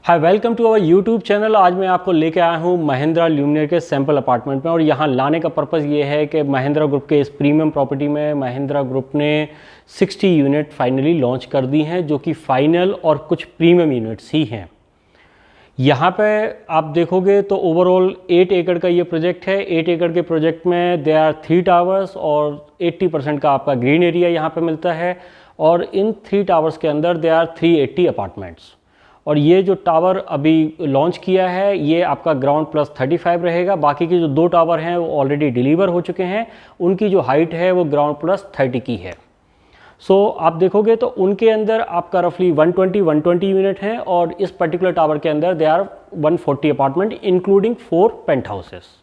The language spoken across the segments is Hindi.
Hi, welcome to our YouTube channel. आज मैं आपको लेके आया हूँ महिंद्रा ल्यूमिनर के सैम्पल अपार्टमेंट में, और यहाँ लाने का पर्पज़ ये है कि महिंद्रा ग्रुप के इस प्रीमियम प्रॉपर्टी में महिंद्रा ग्रुप ने 60 यूनिट फाइनली लॉन्च कर दी हैं, जो कि फाइनल और कुछ प्रीमियम यूनिट्स ही हैं। यहाँ पे आप देखोगे तो ओवरऑल 8 एकड़ का ये प्रोजेक्ट है। 8 एकड़ के प्रोजेक्ट में दे आर 3 टावर्स और 80% का आपका ग्रीन एरिया यहाँ पे मिलता है, और इन 3 टावर्स के अंदर दे आर 380 अपार्टमेंट्स। और ये जो टावर अभी लॉन्च किया है ये आपका ग्राउंड प्लस 35 रहेगा। बाकी के जो 2 टावर हैं वो ऑलरेडी डिलीवर हो चुके हैं, उनकी जो हाइट है वो ग्राउंड प्लस 30 की है। सो आप देखोगे तो उनके अंदर आपका रफली 120 यूनिट हैं, और इस पर्टिकुलर टावर के अंदर they are 140 apartment including 4 penthouses.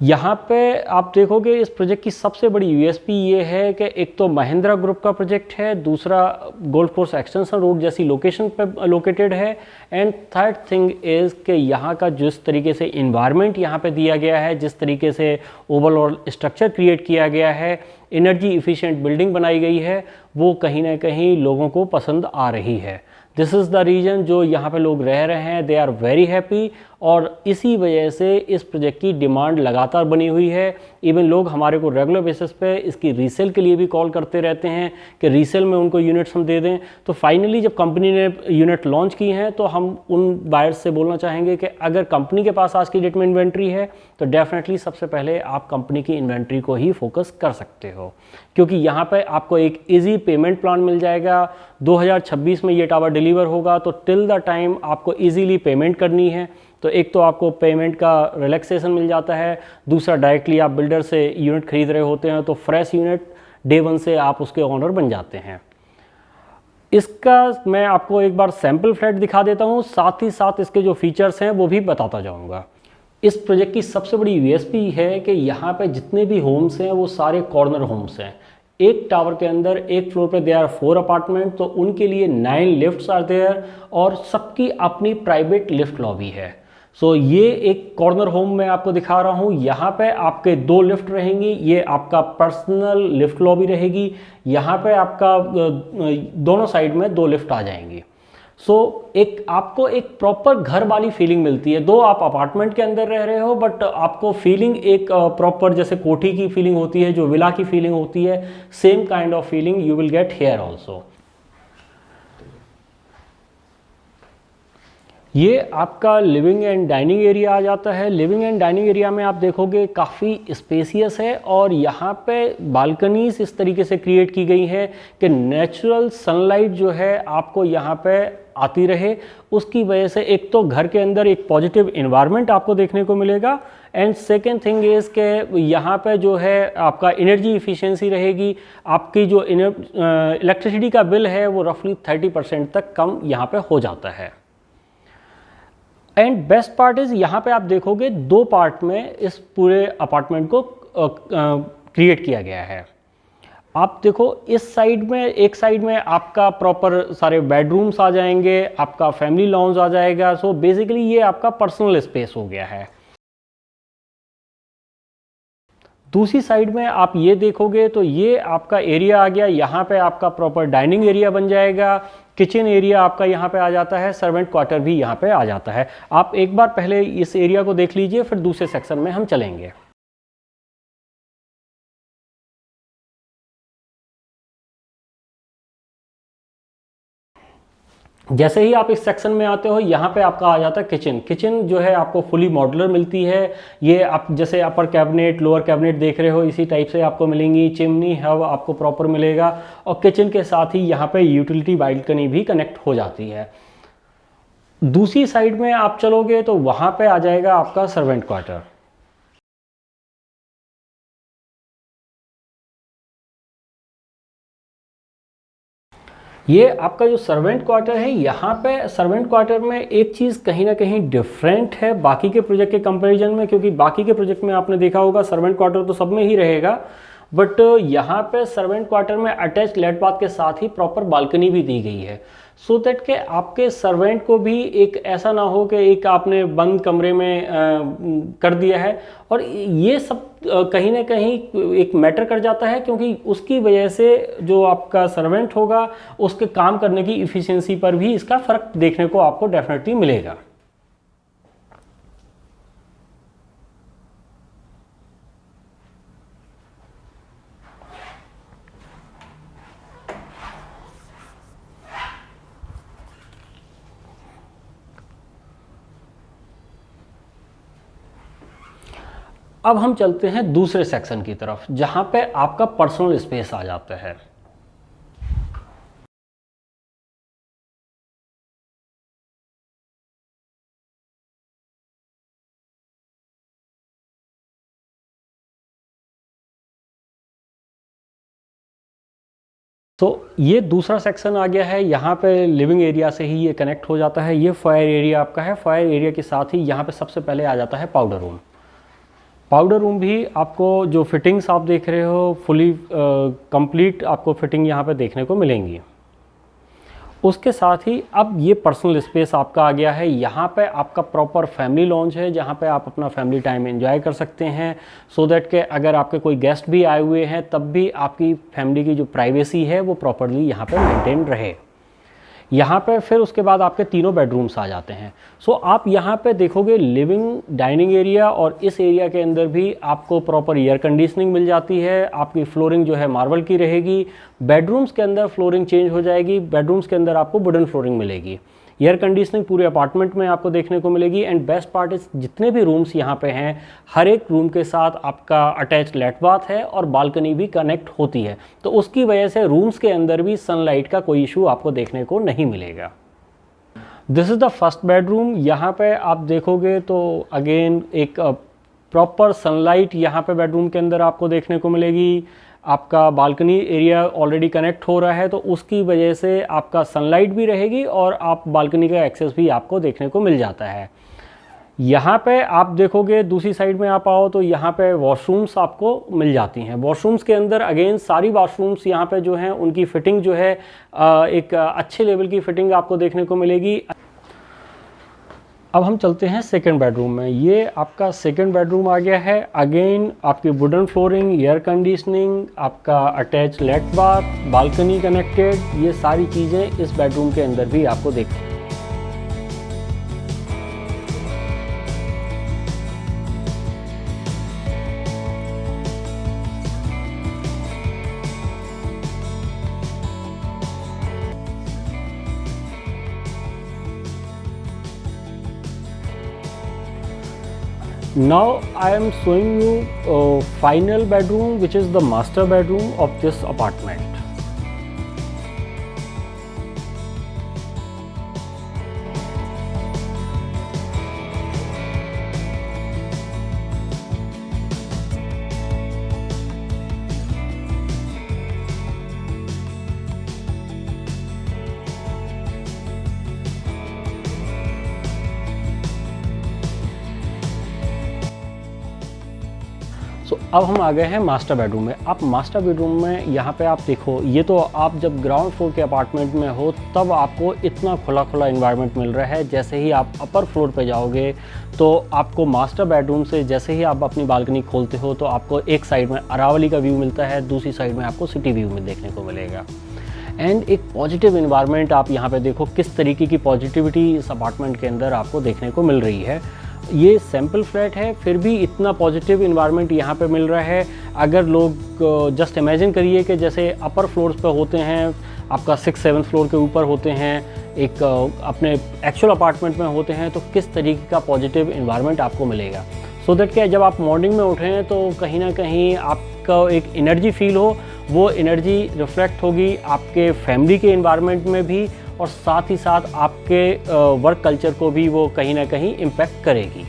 यहाँ पे आप देखोगे इस प्रोजेक्ट की सबसे बड़ी यूएसपी ये है कि एक तो महिंद्रा ग्रुप का प्रोजेक्ट है, दूसरा गोल्फ कोर्स एक्सटेंशन रोड जैसी लोकेशन पे लोकेटेड है, एंड थर्ड थिंग इज़ कि यहाँ का जिस तरीके से इन्वायरमेंट यहाँ पे दिया गया है, जिस तरीके से ओवरऑल स्ट्रक्चर क्रिएट किया गया है, एनर्जी इफ़िशिएंट बिल्डिंग बनाई गई है, वो कहीं ना कहीं लोगों को पसंद आ रही है। दिस इज़ द रीज़न जो यहाँ पे लोग रह रहे हैं, दे आर वेरी हैप्पी, और इसी वजह से इस प्रोजेक्ट की डिमांड लगातार बनी हुई है। इवन लोग हमारे को रेगुलर बेसिस पे इसकी रीसेल के लिए भी कॉल करते रहते हैं कि रीसेल में उनको यूनिट्स हम दे दें। तो फाइनली जब कंपनी ने यूनिट लॉन्च की हैं तो हम उन बायर्स से बोलना चाहेंगे कि अगर कंपनी के पास आज की डेट में इन्वेंट्री है तो डेफिनेटली सबसे पहले आप कंपनी की इन्वेंट्री को ही फोकस कर सकते हो, क्योंकि यहाँ पर आपको एक ईजी पेमेंट प्लान मिल जाएगा। 2026 में ये टावर डिलीवर होगा, तो टिल द टाइम आपको ईजीली पेमेंट करनी है। तो एक तो आपको पेमेंट का रिलैक्सेशन मिल जाता है, दूसरा डायरेक्टली आप बिल्डर से यूनिट खरीद रहे होते हैं तो फ्रेश यूनिट डे 1 से आप उसके ओनर बन जाते हैं। इसका मैं आपको एक बार सैम्पल फ्लैट दिखा देता हूँ, साथ ही साथ इसके जो फीचर्स हैं वो भी बताता जाऊँगा। इस प्रोजेक्ट की सबसे बड़ी यूएसपी है कि यहाँ पे जितने भी होम्स हैं वो सारे कॉर्नर होम्स हैं। एक टावर के अंदर एक फ्लोर पे देयर 4 अपार्टमेंट, तो उनके लिए 9 लिफ्ट्स आर देयर, और सबकी अपनी प्राइवेट लिफ्ट लॉबी है। सो ये एक कॉर्नर होम मैं आपको दिखा रहा हूँ। यहाँ पे आपके 2 लिफ्ट रहेंगी, ये आपका पर्सनल लिफ्ट लॉबी रहेगी। यहाँ पे आपका दोनों साइड में 2 लिफ्ट आ जाएंगी। सो एक आपको एक प्रॉपर घर वाली फीलिंग मिलती है। दो आप अपार्टमेंट के अंदर रह रहे हो, बट आपको फीलिंग एक प्रॉपर जैसे कोठी की फीलिंग होती है, जो विला की फीलिंग होती है, same kind of feeling you will get here also. ये आपका लिविंग एंड डाइनिंग एरिया आ जाता है। लिविंग एंड डाइनिंग एरिया में आप देखोगे काफ़ी स्पेसियस है, और यहाँ पे बालकनीज इस तरीके से क्रिएट की गई हैं कि नेचुरल सनलाइट जो है आपको यहाँ पे आती रहे। उसकी वजह से एक तो घर के अंदर एक पॉजिटिव इन्वायरमेंट आपको देखने को मिलेगा, एंड सेकेंड थिंग इज़ कि यहाँ पे जो है आपका एनर्जी इफ़िशियंसी रहेगी। आपकी जो इलेक्ट्रिसिटी का बिल है वो रफली 30% तक कम यहाँ पे हो जाता है। एंड बेस्ट पार्ट इज़ यहाँ पे आप देखोगे 2 पार्ट में इस पूरे अपार्टमेंट को क्रिएट किया गया है। आप देखो इस साइड में, एक साइड में आपका प्रॉपर सारे बेडरूम्स आ जाएंगे, आपका फैमिली लॉन्ज आ जाएगा। सो बेसिकली ये आपका पर्सनल स्पेस हो गया है। दूसरी साइड में आप ये देखोगे तो ये आपका एरिया आ गया, यहाँ पे आपका प्रॉपर डाइनिंग एरिया बन जाएगा, किचन एरिया आपका यहाँ पे आ जाता है, सर्वेंट क्वार्टर भी यहाँ पे आ जाता है। आप एक बार पहले इस एरिया को देख लीजिए, फिर दूसरे सेक्शन में हम चलेंगे। जैसे ही आप इस सेक्शन में आते हो, यहाँ पे आपका आ जाता है किचन। किचन जो है आपको फुली मॉड्यूलर मिलती है। ये आप जैसे अपर कैबिनेट लोअर कैबिनेट देख रहे हो, इसी टाइप से आपको मिलेंगी। चिमनी हब आपको प्रॉपर मिलेगा, और किचन के साथ ही यहाँ पे यूटिलिटी बालकनी भी कनेक्ट हो जाती है। दूसरी साइड में आप चलोगे तो वहाँ पे आ जाएगा आपका सर्वेंट क्वार्टर। ये आपका जो सर्वेंट क्वार्टर है, यहाँ पे सर्वेंट क्वार्टर में एक चीज़ कहीं ना कहीं डिफरेंट है बाकी के प्रोजेक्ट के कंपैरिजन में, क्योंकि बाकी के प्रोजेक्ट में आपने देखा होगा सर्वेंट क्वार्टर तो सब में ही रहेगा, बट यहाँ पे सर्वेंट क्वार्टर में अटैच लेट बाथ के साथ ही प्रॉपर बालकनी भी दी गई है। सो दैट के आपके सर्वेंट को भी एक ऐसा ना हो कि एक आपने बंद कमरे में कर दिया है, और ये सब कहीं ना कहीं एक मैटर कर जाता है, क्योंकि उसकी वजह से जो आपका सर्वेंट होगा उसके काम करने की इफ़िशियंसी पर भी इसका फ़र्क देखने को आपको डेफिनेटली मिलेगा। अब हम चलते हैं दूसरे सेक्शन की तरफ, जहां पे आपका पर्सनल स्पेस आ जाता है। तो ये दूसरा सेक्शन आ गया है, यहाँ पे लिविंग एरिया से ही ये कनेक्ट हो जाता है। ये फायर एरिया आपका है। फायर एरिया के साथ ही यहाँ पे सबसे पहले आ जाता है पाउडर रूम। पाउडर रूम भी आपको जो फिटिंग्स आप देख रहे हो फुली कंप्लीट आपको फिटिंग यहाँ पे देखने को मिलेंगी। उसके साथ ही अब ये पर्सनल स्पेस आपका आ गया है। यहाँ पे आपका प्रॉपर फैमिली लॉन्ज है, जहाँ पे आप अपना फैमिली टाइम एंजॉय कर सकते हैं, सो दैट के अगर आपके कोई गेस्ट भी आए हुए हैं तब भी आपकी फैमिली की जो प्राइवेसी है वो प्रॉपरली यहाँ पे मेंटेन रहे। यहाँ पे फिर उसके बाद आपके तीनों बेडरूम्स आ जाते हैं। सो आप यहाँ पे देखोगे लिविंग, डाइनिंग एरिया और इस एरिया के अंदर भी आपको प्रॉपर एयर कंडीशनिंग मिल जाती है। आपकी फ्लोरिंग जो है मार्बल की रहेगी। बेडरूम्स के अंदर फ्लोरिंग चेंज हो जाएगी। बेडरूम्स के अंदर आपको वुडन फ्लोरिंग मिलेगी। एयर कंडीशनिंग पूरे अपार्टमेंट में आपको देखने को मिलेगी। एंड बेस्ट पार्ट इज जितने भी रूम्स यहाँ पे हैं, हर एक रूम के साथ आपका अटैच लेट बाथ है और बालकनी भी कनेक्ट होती है। तो उसकी वजह से रूम्स के अंदर भी सनलाइट का कोई इशू आपको देखने को नहीं मिलेगा। This is the first bedroom. यहाँ पे आप देखोगे तो अगेन एक प्रॉपर सनलाइट यहाँ पे बेडरूम के अंदर आपको देखने को मिलेगी। आपका बालकनी एरिया ऑलरेडी कनेक्ट हो रहा है, तो उसकी वजह से आपका सनलाइट भी रहेगी और आप बालकनी का एक्सेस भी आपको देखने को मिल जाता है। यहाँ पे आप देखोगे दूसरी साइड में आप आओ तो यहाँ पे वॉशरूम्स आपको मिल जाती हैं। वॉशरूम्स के अंदर अगेन सारी वॉशरूम्स यहाँ पे जो हैं उनकी फ़िटिंग जो है एक अच्छे लेवल की फ़िटिंग आपको देखने को मिलेगी। अब हम चलते हैं सेकंड बेडरूम में। ये आपका सेकंड बेडरूम आ गया है। अगेन आपकी वुडन फ्लोरिंग, एयर कंडीशनिंग, आपका attached bath, balcony connected, ये सारी चीज़ें इस बेडरूम के अंदर भी आपको देखते हैं। Now I am showing you a final bedroom, which is the master bedroom of this apartment. अब हम आ गए हैं मास्टर बेडरूम में। आप मास्टर बेडरूम में यहाँ पे आप देखो, ये तो आप जब ग्राउंड फ्लोर के अपार्टमेंट में हो तब आपको इतना खुला खुला एनवायरनमेंट मिल रहा है। जैसे ही आप अपर फ्लोर पे जाओगे तो आपको मास्टर बेडरूम से जैसे ही आप अपनी बालकनी खोलते हो तो आपको एक साइड में अरावली का व्यू मिलता है, दूसरी साइड में आपको सिटी व्यू में देखने को मिलेगा। एंड एक पॉजिटिव इन्वायरमेंट आप यहाँ पे देखो, किस तरीके की पॉजिटिविटी इस अपार्टमेंट के अंदर आपको देखने को मिल रही है। ये सैम्पल फ्लैट है, फिर भी इतना पॉजिटिव इन्वायरमेंट यहाँ पे मिल रहा है। अगर लोग जस्ट इमेजिन करिए कि जैसे अपर फ्लोर्स पे होते हैं, आपका 6-7 फ्लोर के ऊपर होते हैं, एक अपने एक्चुअल अपार्टमेंट में होते हैं, तो किस तरीके का पॉजिटिव इन्वायरमेंट आपको मिलेगा। सो दैट क्या जब आप मॉर्निंग में उठें तो कहीं ना कहीं आपका एक एनर्जी फील हो, वो एनर्जी रिफ्लेक्ट होगी आपके फैमिली के इन्वायरमेंट में भी, और साथ ही साथ आपके वर्क कल्चर को भी वो कहीं ना कहीं इम्पैक्ट करेगी।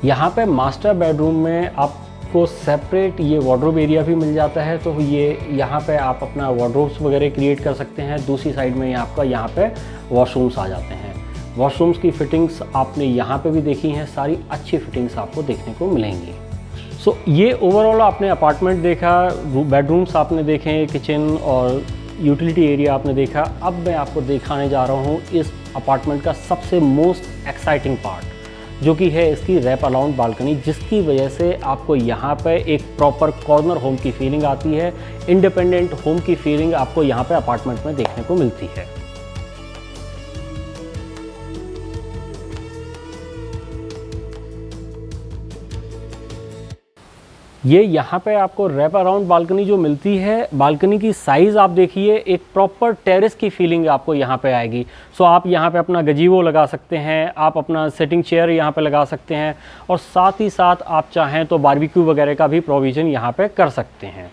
यहाँ पे मास्टर बेडरूम में आपको सेपरेट ये वार्डरोब एरिया भी मिल जाता है, तो ये यहाँ पे आप अपना वार्डरोब्स वगैरह क्रिएट कर सकते हैं। दूसरी साइड में आपका यहाँ पे वॉशरूम्स आ जाते हैं। वॉशरूम्स की फिटिंग्स आपने यहाँ पे भी देखी हैं, सारी अच्छी फिटिंग्स आपको देखने को मिलेंगी। सो ये ओवरऑल आपने अपार्टमेंट देखा, बेडरूम्स आपने देखे, किचन और यूटिलिटी एरिया आपने देखा। अब मैं आपको दिखाने जा रहा हूँ इस अपार्टमेंट का सबसे मोस्ट एक्साइटिंग पार्ट, जो कि है इसकी रैप अराउंड बालकनी, जिसकी वजह से आपको यहाँ पे एक प्रॉपर कॉर्नर होम की फीलिंग आती है। इंडिपेंडेंट होम की फीलिंग आपको यहाँ पे अपार्टमेंट में देखने को मिलती है। ये यहाँ पे आपको रैप अराउंड बालकनी जो मिलती है, बालकनी की साइज़ आप देखिए, एक प्रॉपर टेरेस की फीलिंग आपको यहाँ पे आएगी। सो आप यहाँ पे अपना गजीवो लगा सकते हैं, आप अपना सिटिंग चेयर यहाँ पे लगा सकते हैं, और साथ ही साथ आप चाहें तो बारबेक्यू वगैरह का भी प्रोविज़न यहाँ पे कर सकते हैं।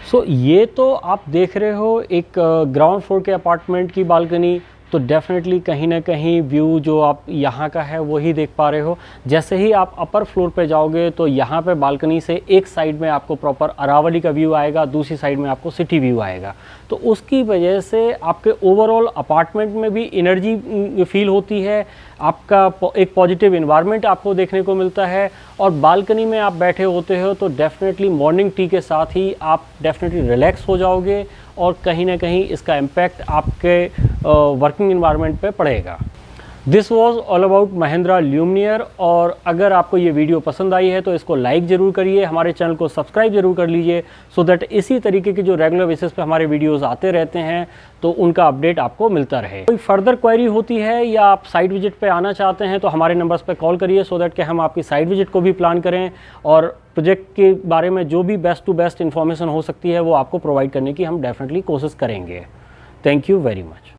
सो ये तो आप देख रहे हो एक ग्राउंड फ्लोर के अपार्टमेंट की बालकनी, तो डेफिनेटली कहीं ना कहीं व्यू जो आप यहाँ का है वही देख पा रहे हो। जैसे ही आप अपर फ्लोर पे जाओगे तो यहाँ पे बालकनी से एक साइड में आपको प्रॉपर अरावली का व्यू आएगा, दूसरी साइड में आपको सिटी व्यू आएगा। तो उसकी वजह से आपके ओवरऑल अपार्टमेंट में भी एनर्जी फील होती है, आपका एक पॉजिटिव इन्वायरमेंट आपको देखने को मिलता है। और बालकनी में आप बैठे होते हो तो डेफिनेटली मॉर्निंग टी के साथ ही आप डेफिनेटली रिलैक्स हो जाओगे, और कहीं ना कहीं इसका इम्पैक्ट आपके वर्किंग इन्वायरमेंट पे पड़ेगा। This was all about Mahindra luminaire. और अगर आपको ये वीडियो पसंद आई है तो इसको लाइक ज़रूर करिए, हमारे चैनल को सब्सक्राइब ज़रूर कर लीजिए, सो दैट इसी तरीके के जो रेगुलर बेसिस पे हमारे वीडियोस आते रहते हैं तो उनका अपडेट आपको मिलता रहे। कोई फर्दर क्वेरी होती है या आप साइट विजिट पे आना चाहते हैं तो हमारे नंबर्स पे कॉल करिए, सो दैट कि हम आपकी साइट विजिट को भी प्लान करें, और प्रोजेक्ट के बारे में जो भी बेस्ट टू बेस्ट इन्फॉर्मेशन हो सकती है वो आपको प्रोवाइड करने की हम डेफिनेटली कोशिश करेंगे। Thank you very much.